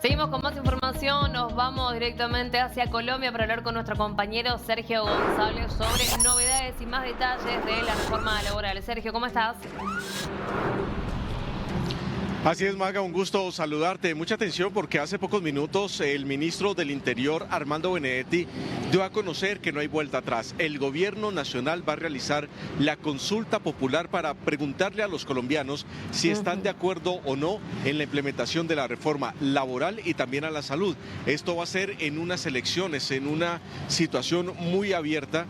Seguimos con más información, nos vamos directamente hacia Colombia para hablar con nuestro compañero Sergio González sobre novedades y más detalles de la reforma laboral. Sergio, ¿cómo estás? Así es, Maga, un gusto saludarte. Mucha atención porque hace pocos minutos el ministro del Interior, Armando Benedetti, dio a conocer que no hay vuelta atrás. El gobierno nacional va a realizar la consulta popular para preguntarle a los colombianos si están de acuerdo o no en la implementación de la reforma laboral y también a la salud. Esto va a ser en unas elecciones, en una situación muy abierta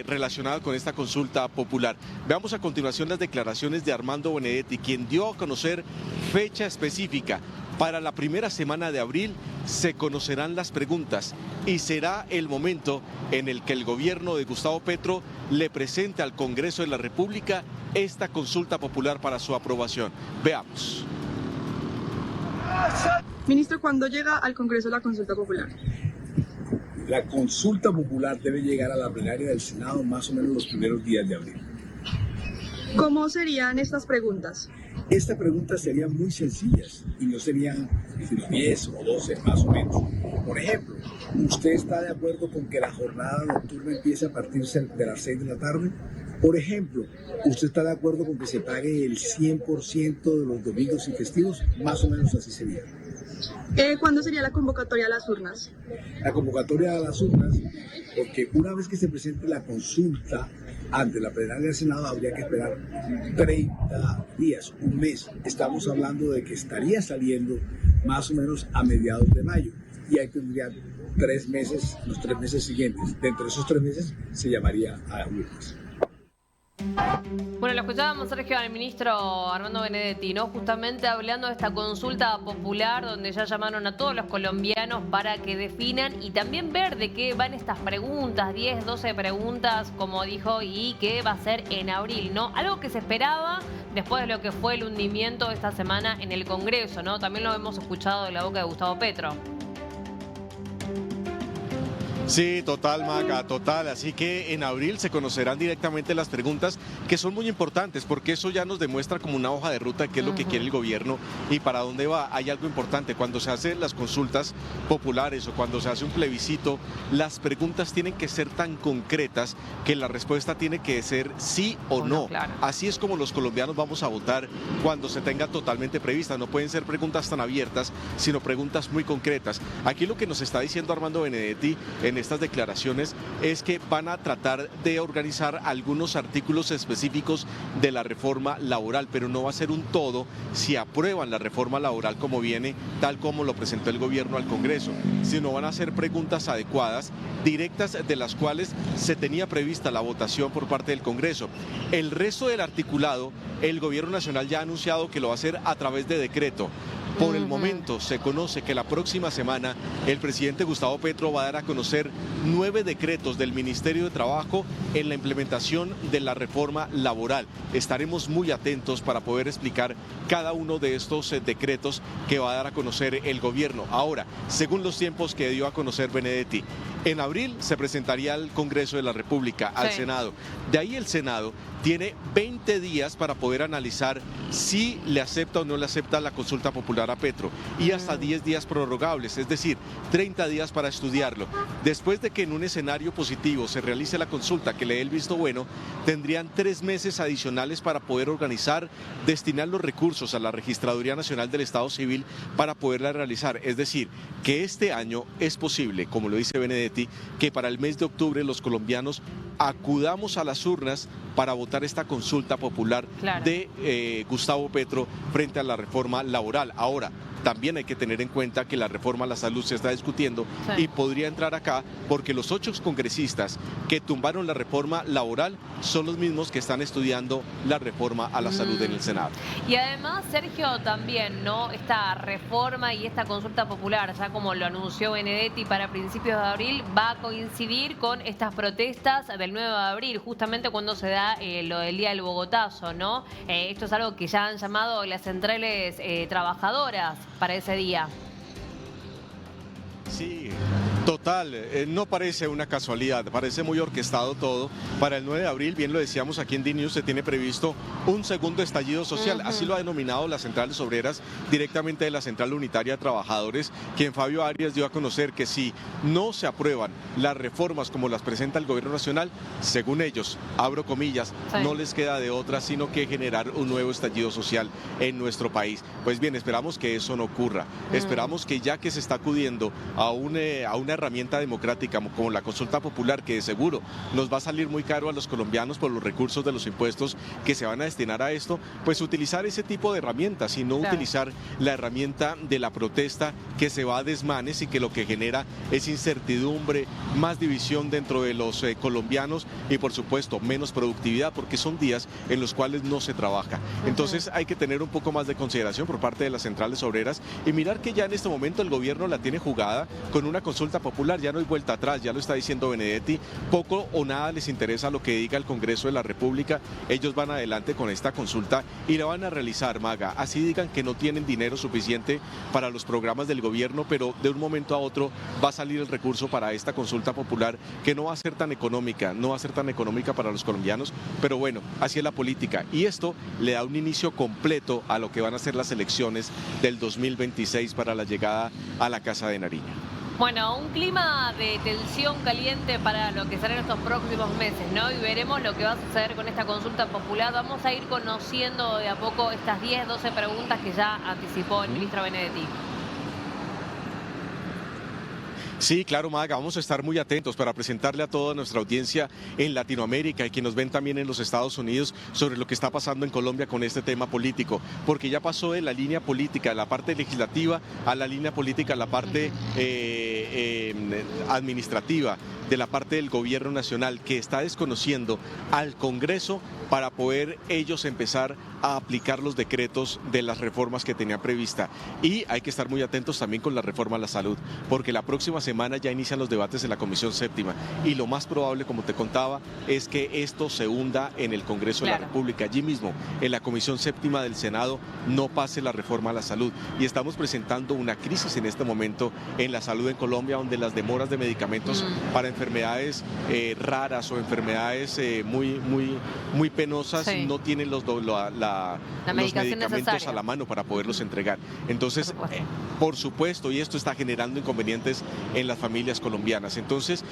relacionada con esta consulta popular. Veamos a continuación las declaraciones de Armando Benedetti, quien dio a conocer fecha específica. Para la primera semana de abril se conocerán las preguntas y será el momento en el que el gobierno de Gustavo Petro le presente al Congreso de la República esta consulta popular para su aprobación. Veamos. Ministro, ¿cuándo llega al Congreso la consulta popular? La consulta popular debe llegar a la plenaria del Senado más o menos los primeros días de abril. ¿Cómo serían estas preguntas? Estas preguntas serían muy sencillas y no serían sino 10 o 12 más o menos. Por ejemplo, ¿usted está de acuerdo con que la jornada nocturna empiece a partir de las 6 de la tarde? Por ejemplo, ¿usted está de acuerdo con que se pague el 100% de los domingos y festivos? Más o menos así sería. ¿Cuándo sería la convocatoria a las urnas? La convocatoria a las urnas, porque una vez que se presente la consulta ante la plenaria del Senado habría que esperar 30 días, un mes. Estamos hablando de que estaría saliendo más o menos a mediados de mayo y ahí tendría 3 meses, los 3 meses siguientes. Dentro de esos 3 meses se llamaría a urnas. Bueno, lo escuchábamos, Sergio, al ministro Armando Benedetti, ¿no? Justamente hablando de esta consulta popular donde ya llamaron a todos los colombianos para que definan y también ver de qué van estas preguntas, 10, 12 preguntas, como dijo, y que va a ser en abril, ¿no? Algo que se esperaba después de lo que fue el hundimiento esta semana en el Congreso, ¿no? También lo hemos escuchado de la boca de Gustavo Petro. Sí, total, Maga, total. Así que en abril se conocerán directamente las preguntas que son muy importantes porque eso ya nos demuestra como una hoja de ruta qué es lo que quiere el gobierno y para dónde va. Hay algo importante, cuando se hacen las consultas populares o cuando se hace un plebiscito, las preguntas tienen que ser tan concretas que la respuesta tiene que ser sí o no. Claro. Así es como los colombianos vamos a votar cuando se tenga totalmente prevista. No pueden ser preguntas tan abiertas, sino preguntas muy concretas. Aquí lo que nos está diciendo Armando Benedetti en estas declaraciones es que van a tratar de organizar algunos artículos específicos de la reforma laboral, pero no va a ser un todo si aprueban la reforma laboral como viene, tal como lo presentó el gobierno al Congreso, sino van a ser preguntas adecuadas, directas, de las cuales se tenía prevista la votación por parte del Congreso. El resto del articulado, el gobierno nacional ya ha anunciado que lo va a hacer a través de decreto. Por el momento se conoce que la próxima semana el presidente Gustavo Petro va a dar a conocer 9 decretos del Ministerio de Trabajo en la implementación de la reforma laboral. Estaremos muy atentos para poder explicar cada uno de estos decretos que va a dar a conocer el gobierno. Ahora, según los tiempos que dio a conocer Benedetti, en abril se presentaría al Congreso de la República, al Senado. De ahí el Senado tiene 20 días para poder analizar si le acepta o no le acepta la consulta popular a Petro y hasta 10 días prorrogables, es decir, 30 días para estudiarlo. Después de que en un escenario positivo se realice la consulta que le dé el visto bueno, tendrían 3 meses adicionales para poder organizar, destinar los recursos a la Registraduría Nacional del Estado Civil para poderla realizar. Es decir, que este año es posible, como lo dice Benedetti, que para el mes de octubre los colombianos acudamos a las urnas para votar esta consulta popular de Gustavo Petro frente a la reforma laboral. Ahora, también hay que tener en cuenta que la reforma a la salud se está discutiendo y podría entrar acá porque los 8 congresistas que tumbaron la reforma laboral son los mismos que están estudiando la reforma a la salud en el Senado. Y además, Sergio, también, ¿no? Esta reforma y esta consulta popular, ya como lo anunció Benedetti para principios de abril, va a coincidir con estas protestas del 9 de abril, justamente cuando se da lo del Día del Bogotazo, ¿no? Esto es algo que ya han llamado las centrales trabajadoras para ese día. Sí, Total, no parece una casualidad, parece muy orquestado todo. Para el 9 de abril, bien lo decíamos aquí en DNews, se tiene previsto un segundo estallido social. Así lo ha denominado las centrales obreras directamente de la Central Unitaria de Trabajadores, quien Fabio Arias dio a conocer que si no se aprueban las reformas como las presenta el gobierno nacional, según ellos, abro comillas, no les queda de otra sino que generar un nuevo estallido social en nuestro país. Pues bien, esperamos que eso no ocurra. Esperamos que ya que se está acudiendo a una herramienta democrática como la consulta popular, que de seguro nos va a salir muy caro a los colombianos por los recursos de los impuestos que se van a destinar a esto, pues utilizar ese tipo de herramientas y no utilizar la herramienta de la protesta que se va a desmanes y que lo que genera es incertidumbre, más división dentro de los colombianos y por supuesto menos productividad, porque son días en los cuales no se trabaja. Entonces hay que tener un poco más de consideración por parte de las centrales obreras y mirar que ya en este momento el gobierno la tiene jugada con una consulta popular, ya no hay vuelta atrás, ya lo está diciendo Benedetti, poco o nada les interesa lo que diga el Congreso de la República, ellos van adelante con esta consulta y la van a realizar, Maga, así digan que no tienen dinero suficiente para los programas del gobierno, pero de un momento a otro va a salir el recurso para esta consulta popular que no va a ser tan económica, no va a ser tan económica para los colombianos, pero bueno, así es la política y esto le da un inicio completo a lo que van a ser las elecciones del 2026 para la llegada a la Casa de Nariño. Bueno, un clima de tensión caliente para lo que serán estos próximos meses, ¿no? Y veremos lo que va a suceder con esta consulta popular. Vamos a ir conociendo de a poco estas 10, 12 preguntas que ya anticipó el ministro Benedetti. Sí, claro, Maga, vamos a estar muy atentos para presentarle a toda nuestra audiencia en Latinoamérica y que nos ven también en los Estados Unidos sobre lo que está pasando en Colombia con este tema político, porque ya pasó de la línea política, de la parte legislativa, a la línea política, a la parte administrativa, de la parte del gobierno nacional, que está desconociendo al Congreso para poder ellos empezar a aplicar los decretos de las reformas que tenían prevista. Y hay que estar muy atentos también con la reforma a la salud, porque la próxima semana ya inician los debates en la Comisión Séptima y lo más probable, como te contaba, es que esto se hunda en el Congreso de la República. Allí mismo, en la Comisión Séptima del Senado, no pase la reforma a la salud. Y estamos presentando una crisis en este momento en la salud en Colombia, donde las demoras de medicamentos para enfermedades raras o enfermedades muy penosas no tienen los medicamentos necesaria a la mano para poderlos entregar. Entonces, por supuesto, y esto está generando inconvenientes en las familias colombianas. Entonces,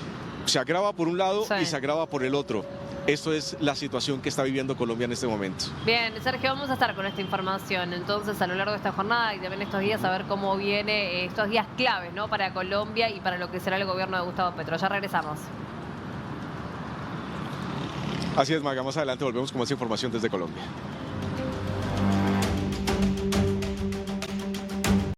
se agrava por un lado y se agrava por el otro. Esto es la situación que está viviendo Colombia en este momento. Bien, Sergio, vamos a estar con esta información entonces a lo largo de esta jornada y también estos días a ver cómo viene estos días claves, ¿no? Para Colombia y para lo que será el gobierno de Gustavo Petro. Ya regresamos. Así es, Maga, más adelante volvemos con más información desde Colombia.